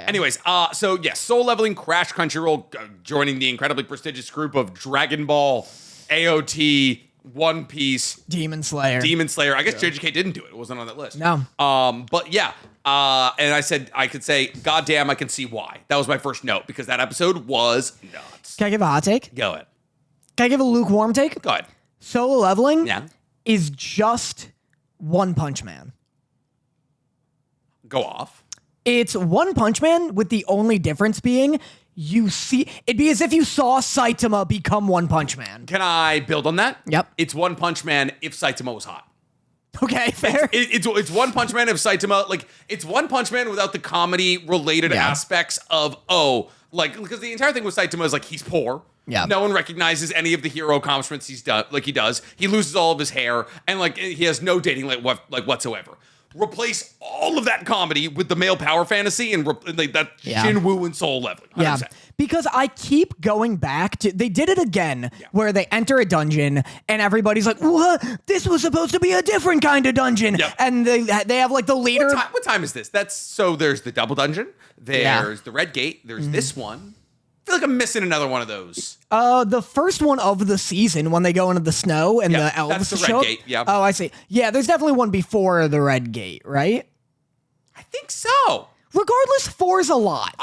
Anyways, so yes, Soul Leveling, Crash Crunchyroll, joining the incredibly prestigious group of Dragon Ball, AOT, One Piece, Demon Slayer. I guess JJK didn't do it. It wasn't on that list. No. But yeah. And I said I could say, God damn, I can see why. That was my first note because that episode was nuts. Can I give a hot take? Go ahead. Can I give a lukewarm take? Go ahead. Solo Leveling Yeah. is just One Punch Man. Go off. It's One Punch Man with the only difference being it'd be as if you saw Saitama become One Punch Man. Can I build on that? Yep. It's One Punch Man if Saitama was hot. Okay, fair. It's One Punch Man if Saitama, like, it's One Punch Man without the comedy-related aspects of, because the entire thing with Saitama is, like, he's poor. Yeah. No one recognizes any of the hero accomplishments he's done, like he does. He loses all of his hair, and, like, he has no dating, whatsoever. Replace all of that comedy with the male power fantasy and that Jinwoo and Soul Leveling. 100%. Yeah, because I keep going back to, they did it again, where they enter a dungeon and everybody's like, what? This was supposed to be a different kind of dungeon. Yep. And they have like the leader. What time is this? So there's the double dungeon, there's the red gate, there's this one. I feel like I'm missing another one of those. The first one of the season when they go into the snow and the elves that's the show red up. gate, yeah. Oh, I see. Yeah, there's definitely one before the red gate, right? I think so. Regardless, 4's a lot.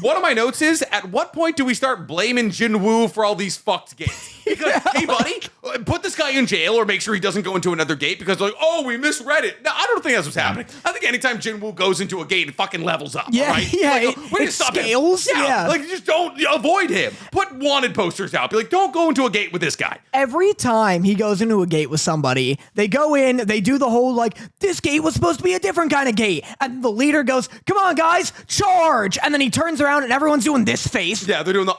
One of my notes is, at what point do we start blaming Jinwoo for all these fucked gates? Because, hey, buddy, put this guy in jail or make sure he doesn't go into another gate because they're like, oh, we misread it. No, I don't think that's what's happening. I think anytime Jinwoo goes into a gate, it fucking levels up, Yeah, right? yeah, Way it to stop scales, him. yeah. Like, just don't avoid him. Put wanted posters out. Be like, don't go into a gate with this guy. Every time he goes into a gate with somebody, they go in, they do the whole, like, this gate was supposed to be a different kind of gate. And the leader goes, come on, guys, charge. And then he turns around and everyone's doing this face. Yeah, they're doing the...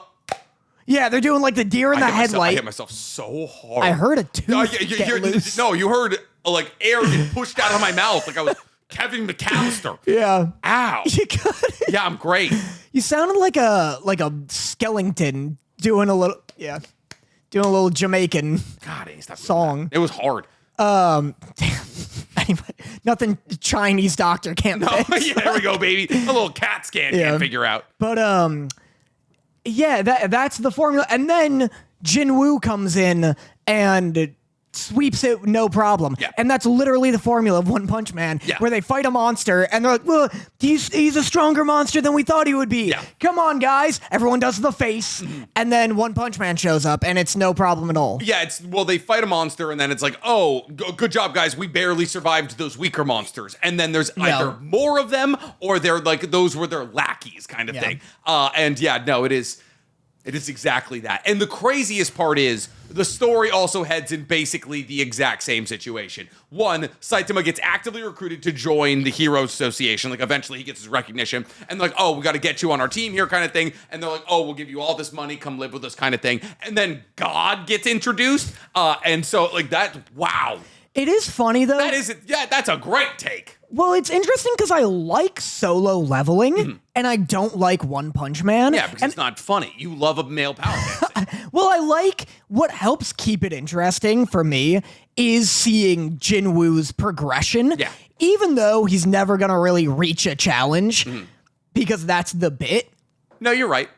Yeah, they're doing like the deer in the headlight. I hit myself so hard. I heard a tooth get loose. No, you heard like air get pushed out of my mouth like I was Kevin McAllister. Yeah. Ow. You got it. Yeah, I'm great. You sounded like a skeleton doing a little Jamaican song. It was hard. Anyway, nothing Chinese doctor can't fix. Yeah, there we go, baby. A little CAT scan can't figure out. But yeah, that's the formula. And then Jinwoo comes in and sweeps it no problem. Yeah. And that's literally the formula of One Punch Man, where they fight a monster and they're like, well, he's a stronger monster than we thought he would be. Yeah. Come on, guys. Everyone does the face. And then One Punch Man shows up and it's no problem at all. Yeah, they fight a monster and then it's like, oh, good job, guys. We barely survived those weaker monsters. And then there's either more of them or they're like, those were their lackeys kind of thing. It is exactly that. And the craziest part is the story also heads in basically the exact same situation. One, Saitama gets actively recruited to join the Heroes Association. Like, eventually he gets his recognition. And they're like, oh, we got to get you on our team here kind of thing. And they're like, oh, we'll give you all this money. Come live with us kind of thing. And then God gets introduced. And so, like, that, wow. It is funny, though. That's a great take. Well, it's interesting because I like Solo Leveling, and I don't like One Punch Man. Yeah, because it's not funny. You love a male power fantasy. Well, I like what helps keep it interesting for me is seeing Jinwoo's progression. Yeah. Even though he's never going to really reach a challenge, because that's the bit. No, you're right.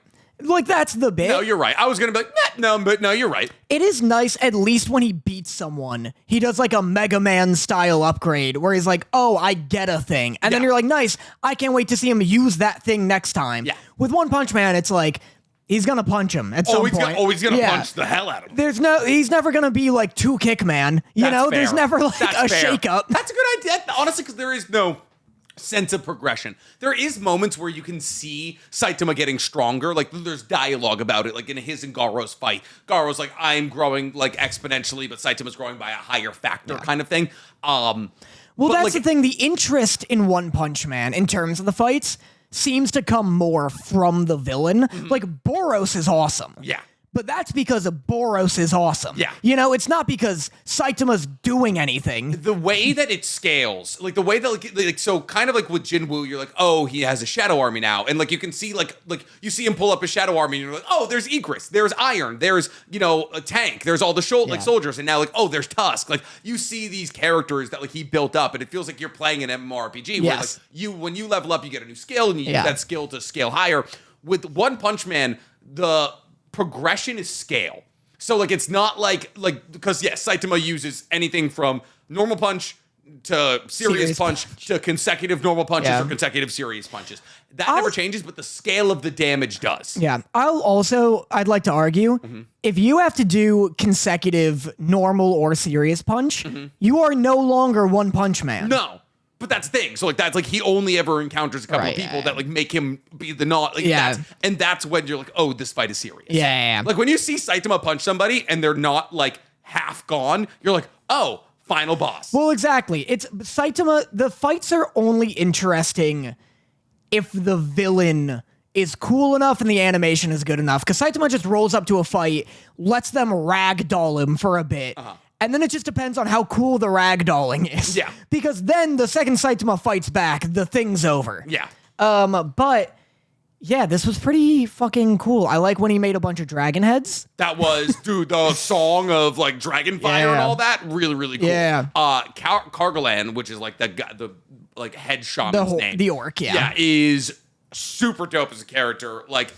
Like, that's the bit. No, you're right. I was going to be like, no, you're right. It is nice, at least when he beats someone, he does like a Mega Man style upgrade where he's like, oh, I get a thing. And then you're like, nice, I can't wait to see him use that thing next time. Yeah. With One Punch Man, it's like, he's going to punch him at some point. He's going to punch the hell out of him. He's never going to be like Two Kick Man. You know, fair. there's never like That's a fair. shake-up. That's a good idea, honestly, because there is no sense of progression. There is moments where you can see Saitama getting stronger. Like, there's dialogue about it, like in his and Garo's fight. Garo's like, I'm growing like exponentially, but Saitama's growing by a higher factor kind of thing. Well, that's the thing. The interest in One Punch Man in terms of the fights seems to come more from the villain. Like, Boros is awesome. Yeah. but that's because Boros is awesome. Yeah. You know, it's not because Saitama's doing anything. The way that it scales, like the way that like so kind of like with Jinwoo, you're like, oh, he has a shadow army now, and like you can see like you see him pull up his shadow army, and you're like, oh, there's Igris, there's Iron, there's a tank, there's all the soldiers, and now like, oh, there's Tusk. Like you see these characters that like he built up, and it feels like you're playing an MMORPG where like when you level up, you get a new skill, and you use that skill to scale higher. With One Punch Man, the progression is scale. So like it's not like because Saitama uses anything from normal punch to serious punch to consecutive normal punches or consecutive serious punches. That never changes, but the scale of the damage does. Yeah. I'd like to argue, if you have to do consecutive normal or serious punch, you are no longer One Punch Man. No. But that's the thing. So like that's like he only ever encounters a couple of people that like make him be the not like and that's when you're like, oh, this fight is serious. Yeah. Like when you see Saitama punch somebody and they're not like half gone, you're like, oh, final boss. Well, exactly. It's Saitama. The fights are only interesting if the villain is cool enough and the animation is good enough. Because Saitama just rolls up to a fight, lets them ragdoll him for a bit. And then it just depends on how cool the ragdolling is. Yeah. Because then the second Saitama fights back, the thing's over. Yeah. But yeah, this was pretty fucking cool. I like when he made a bunch of dragon heads. That was, dude, the song of like Dragonfire and all that. Really, really cool. Yeah. Kargalan, which is like the like head shaman's name. The orc, Yeah, is super dope as a character. Like,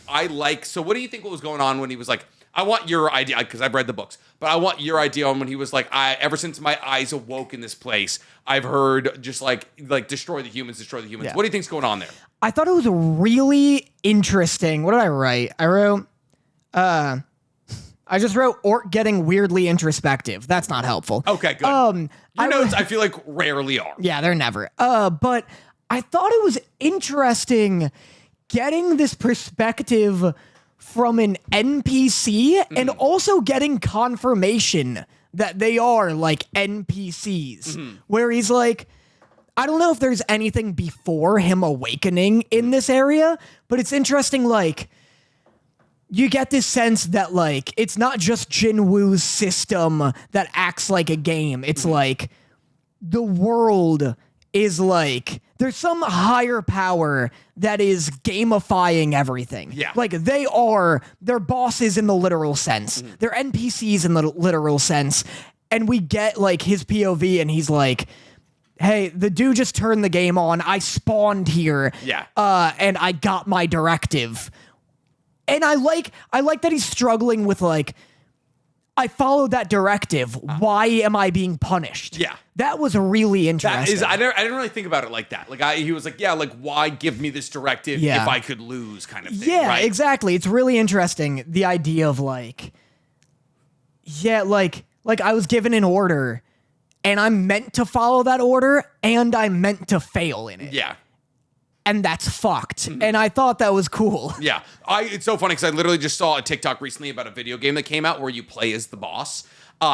so what do you think what was going on when he was like, I want your idea, because I've read the books, but I want your idea on when he was like, ever since my eyes awoke in this place, I've heard just like destroy the humans. Yeah. What do you think's going on there? I thought it was really interesting. What did I write? I wrote, I just wrote orc getting weirdly introspective. That's not helpful. Okay, good. Your notes, I feel like, rarely are. Yeah, they're never. But I thought it was interesting getting this perspective from an NPC and also getting confirmation that they are like NPCs, where he's like, I don't know if there's anything before him awakening in this area, but it's interesting, like, you get this sense that, like, it's not just Jinwoo's system that acts like a game. It's like the world is like, there's some higher power that is gamifying everything. Yeah. Like, they're bosses in the literal sense. They're NPCs in the literal sense. And we get, like, his POV, and he's like, hey, the dude just turned the game on. I spawned here. Yeah. And I got my directive. And I like that he's struggling with, like, I followed that directive. Why am I being punished? Yeah. That was really interesting. I didn't really think about it like that. Like he was like, yeah, like why give me this directive if I could lose, kind of thing. Yeah, right? exactly. It's really interesting, the idea of like, yeah, like I was given an order and I'm meant to follow that order and I'm meant to fail in it. Yeah. And that's fucked. And I thought that was cool. Yeah. It's so funny because I literally just saw a TikTok recently about a video game that came out where you play as the boss.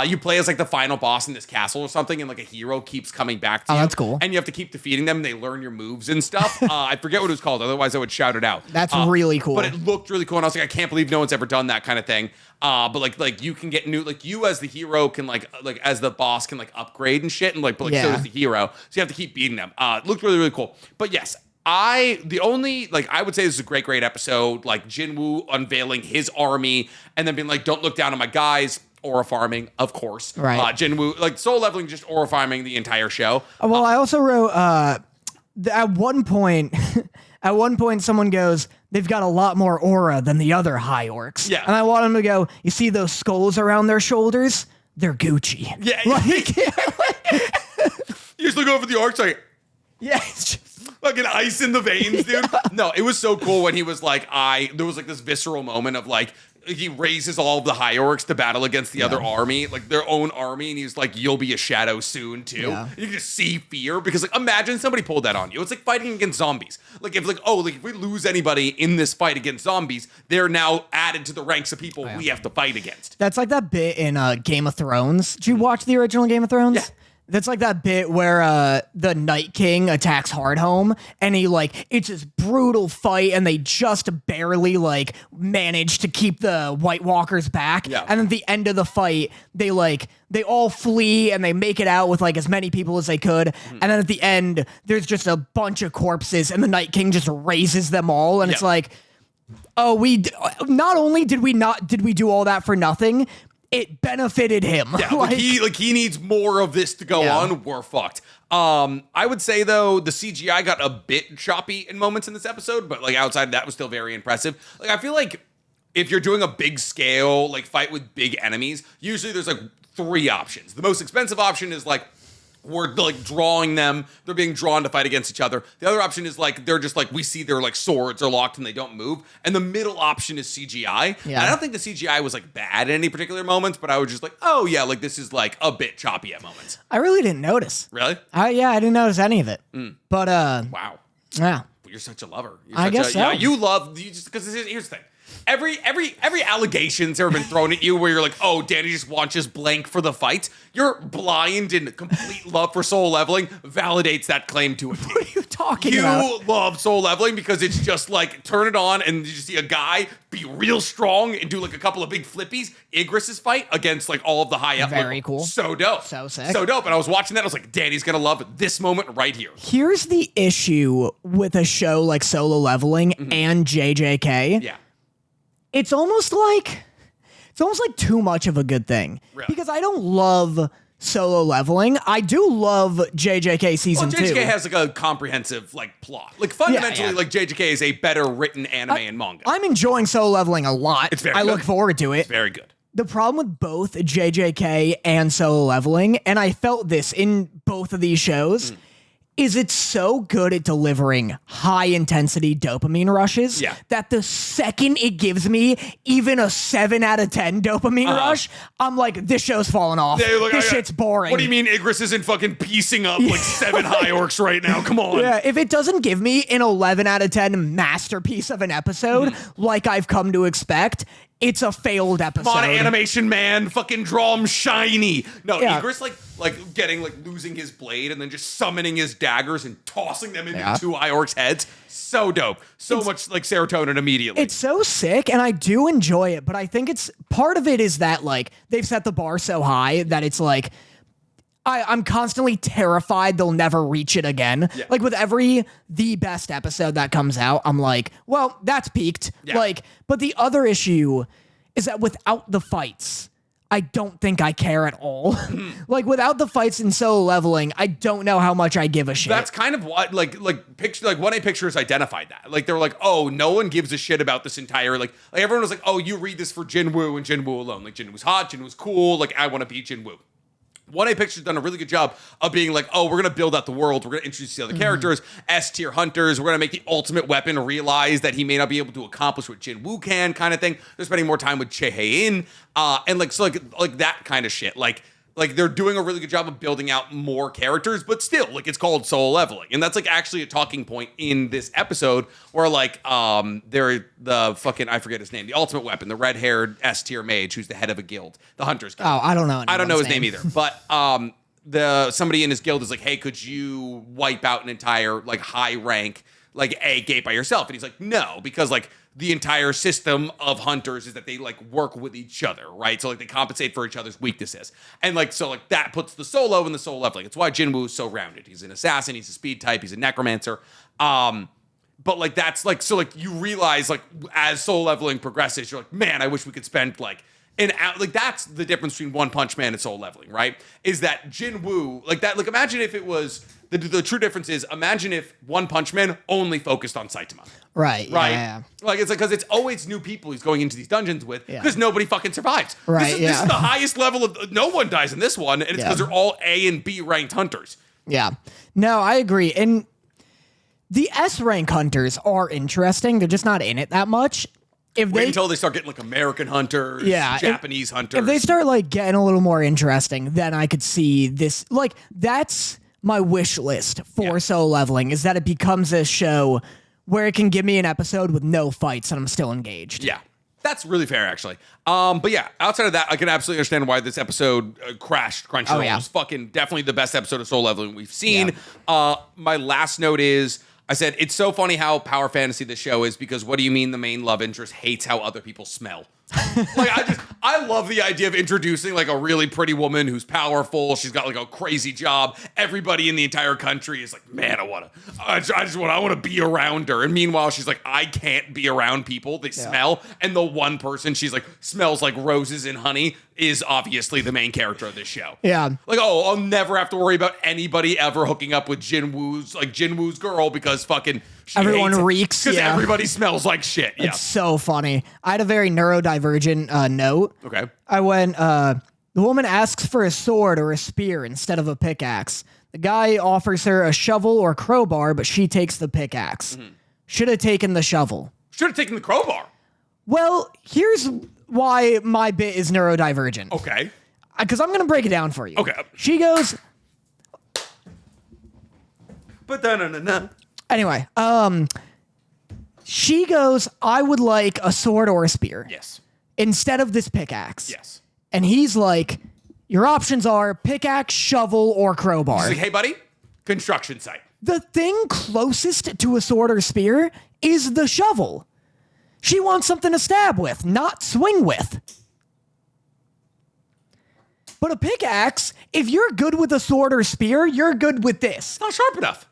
You play as like the final boss in this castle or something, and like a hero keeps coming back to you. That's cool. And you have to keep defeating them, and they learn your moves and stuff. I forget what it was called, otherwise I would shout it out. That's really cool. But it looked really cool, and I was like, I can't believe no one's ever done that kind of thing. But like you can get new, like you as the hero can like as the boss can like upgrade and shit, and so does the hero. So you have to keep beating them. It looked really, really cool. But yes, I would say this is a great episode. Like Jinwoo unveiling his army and then being like, don't look down on my guys. Aura farming, of course. Right. Jinwoo, like soul leveling, just aura farming the entire show. Well, I also wrote at one point, someone goes, they've got a lot more aura than the other high orcs. Yeah. And I want them to go, you see those skulls around their shoulders? They're Gucci. Yeah. Like, You just look over the orcs like, yeah, it's just, like an ice in the veins, dude. No, it was so cool when he was like, there was like this visceral moment of like, he raises all of the high orcs to battle against the other army, like their own army, and he's like, you'll be a shadow soon too. Yeah. You can just see fear because like imagine somebody pulled that on you. It's like fighting against zombies. Like if if we lose anybody in this fight against zombies, they're now added to the ranks of people we have to fight against. that's like that bit in Game of Thrones. Did you watch the original Game of Thrones? Yeah. That's like that bit where the Night King attacks Hardhome, and he like it's this brutal fight, and they just barely like manage to keep the White Walkers back. Yeah. And at the end of the fight, they all flee and they make it out with like as many people as they could. And then at the end, there's just a bunch of corpses, and the Night King just raises them all, and it's like, oh, not only did we do all that for nothing, it benefited him. Yeah, like he needs more of this to go on. We're fucked. I would say though the CGI got a bit choppy in moments in this episode, but like outside of that was still very impressive. Like I feel like if you're doing a big scale like fight with big enemies, usually there's like 3 options. The most expensive option is like we're like drawing them. They're being drawn to fight against each other. The other option is like they're just like we see their like swords are locked and they don't move. And the middle option is CGI. Yeah. And I don't think the CGI was like bad at any particular moments, but I was just like, oh yeah, like this is like a bit choppy at moments. I really didn't notice. Really? I didn't notice any of it. But wow. Yeah. You're such a lover. I guess so. Yeah, you just because here's the thing. Every allegation's ever been thrown at you where you're like, oh, Danny just watches blank for the fight. Your blind and complete love for Soul Leveling validates that claim to a T. What are you talking about? You love Soul Leveling because it's just like turn it on and you see a guy be real strong and do like a couple of big flippies. Igris's fight against like all of the high up. Very cool. So dope. So sick. So dope. And I was watching that. I was like, Danny's gonna love this moment right here. Here's the issue with a show like Solo Leveling and JJK. Yeah. It's almost like too much of a good thing. Really? Because I don't love Solo Leveling. I do love JJK season 2. JJK has like a comprehensive like plot. Like fundamentally, like JJK is a better written anime and manga. I'm enjoying Solo Leveling a lot. It's very I good. look forward to it. It's very good. The problem with both JJK and Solo Leveling, and I felt this in both of these shows, is it's so good at delivering high intensity dopamine rushes that the second it gives me even a 7 out of 10 dopamine rush, I'm like, this show's falling off. This shit's boring. What do you mean Igris isn't fucking piecing up like 7 high orcs right now? Come on. Yeah, if it doesn't give me an 11 out of 10 masterpiece of an episode like I've come to expect, it's a failed episode. Come on, animation man, fucking draw him shiny. No, Igris like getting like losing his blade and then just summoning his daggers and tossing them into 2 high orcs' heads. So dope. So much like serotonin immediately. It's so sick, and I do enjoy it, but I think it's part of it is that like they've set the bar so high that it's like I'm constantly terrified they'll never reach it again. Yeah. Like with the best episode that comes out, I'm like, well, that's peaked. Yeah. Like, but the other issue is that without the fights, I don't think I care at all. Like without the fights in Solo Leveling, I don't know how much I give a shit. That's kind of what like 1A Pictures identified that. Like they were like, oh, no one gives a shit about this entire like everyone was like, oh, you read this for Jinwoo and Jinwoo alone. Like Jinwoo's hot, Jinwoo's cool. Like I want to be Jinwoo. 1A Pictures done a really good job of being like, oh, we're going to build out the world. We're going to introduce the other characters, S-tier hunters. We're going to make the ultimate weapon realize that he may not be able to accomplish what Jinwoo can kind of thing. They're spending more time with Chehae-in and like that kind of shit. Like they're doing a really good job of building out more characters, but still, like it's called Solo Leveling. And that's like actually a talking point in this episode where like they're the fucking, I forget his name, the ultimate weapon, the red-haired S-tier mage who's the head of a guild, the Hunters Guild. Oh, I don't know. I don't know his name either. But somebody in his guild is like, hey, could you wipe out an entire like high rank like a gate by yourself? And he's like, no, because like the entire system of hunters is that they like work with each other, right? So like they compensate for each other's weaknesses. And like, so like that puts the solo in the Solo Leveling. It's why Jinwoo is so rounded. He's an assassin, he's a speed type, he's a necromancer. But like, that's like, so like you realize like as Solo Leveling progresses, you're like, man, I wish we could spend like like that's the difference between One Punch Man and Solo Leveling, right? Is that Jinwoo, like that, like imagine if it was, the true difference is, imagine if One Punch Man only focused on Saitama. Right. Yeah. Like it's like, because it's always new people he's going into these dungeons with, because nobody fucking survives. Right. This is the highest level of, no one dies in this one, and it's because they're all A and B ranked hunters. Yeah. No, I agree. And the S rank hunters are interesting. They're just not in it that much. Wait until they start getting like American hunters, Japanese hunters. If they start like getting a little more interesting, then I could see this. Like that's my wish list for Solo Leveling, is that it becomes a show where it can give me an episode with no fights and I'm still engaged. Yeah. That's really fair, actually. But yeah, outside of that, I can absolutely understand why this episode crashed Crunchyroll. Oh, yeah. It was fucking definitely the best episode of Soul Leveling we've seen. My last note is, I said, it's so funny how power fantasy this show is, because what do you mean the main love interest hates how other people smell? Like, I love the idea of introducing like a really pretty woman who's powerful. She's got like a crazy job. Everybody in the entire country is like, man, I want to be around her. And meanwhile, she's like, I can't be around people. They smell. And the one person she's like smells like roses and honey is obviously the main character of this show. Yeah. Like, oh, I'll never have to worry about anybody ever hooking up with Jinwoo's girl, because fucking Everyone reeks. Because everybody smells like shit. Yeah. It's so funny. I had a very neurodivergent note. Okay. I went, the woman asks for a sword or a spear instead of a pickaxe. The guy offers her a shovel or crowbar, but she takes the pickaxe. Should have taken the shovel. Should have taken the crowbar. Well, here's why my bit is neurodivergent. Okay. Because I'm going to break it down for you. Okay. She goes... But Anyway, she goes, I would like a sword or a spear. Yes. Instead of this pickaxe. Yes. And he's like, your options are pickaxe, shovel, or crowbar. She's like, hey, buddy, construction site. The thing closest to a sword or spear is the shovel. She wants something to stab with, not swing with. But a pickaxe, if you're good with a sword or spear, you're good with this. It's not sharp enough.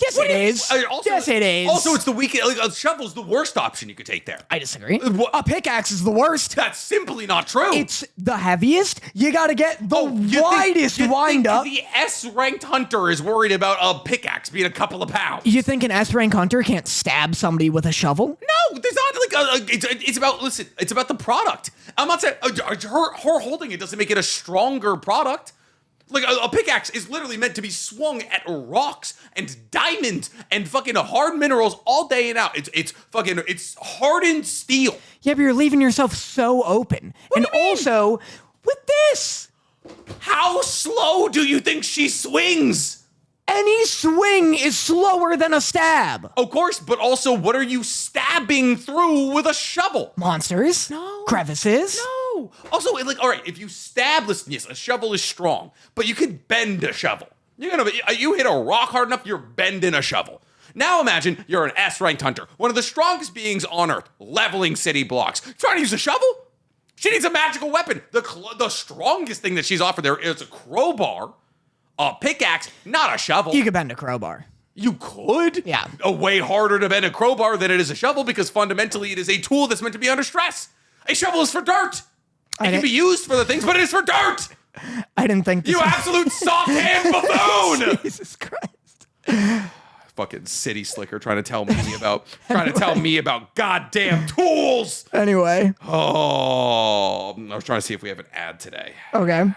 Yes, it is. Yes, it is. Also, it's the weakest. Like, a shovel's the worst option you could take there. I disagree. A pickaxe is the worst. That's simply not true. It's the heaviest. You got to get the widest wind up. The S-ranked hunter is worried about a pickaxe being a couple of pounds. You think an S-rank hunter can't stab somebody with a shovel? No, there's not like it's about, listen, it's about the product. I'm not saying her holding it doesn't make it a stronger product. Like, a pickaxe is literally meant to be swung at rocks and diamonds and fucking hard minerals all day and out. It's hardened steel. Yeah, but you're leaving yourself so open. What do you mean? Also, with this, how slow do you think she swings? any swing is slower than a stab. Of course, but also, what are you stabbing through with a shovel? Monsters? No. Crevices? No. Also, like, all right, if you stab, listen, yes, a shovel is strong, but you can bend a shovel. You hit a rock hard enough, you're bending a shovel. Now imagine you're an S-ranked hunter, one of the strongest beings on Earth, leveling city blocks. Trying to use a shovel? She needs a magical weapon. The strongest thing that she's offered there is a crowbar, a pickaxe, not a shovel. You could bend a crowbar. You could? Yeah. A way harder to bend a crowbar than it is a shovel, because fundamentally it is a tool that's meant to be under stress. A shovel is for dirt. It can be used for the things, but it is for dirt. I didn't think this You was- absolute soft-hand buffoon! Jesus Christ. Fucking city slicker trying to tell me about goddamn tools. Anyway. Oh, I was trying to see if we have an ad today. Okay.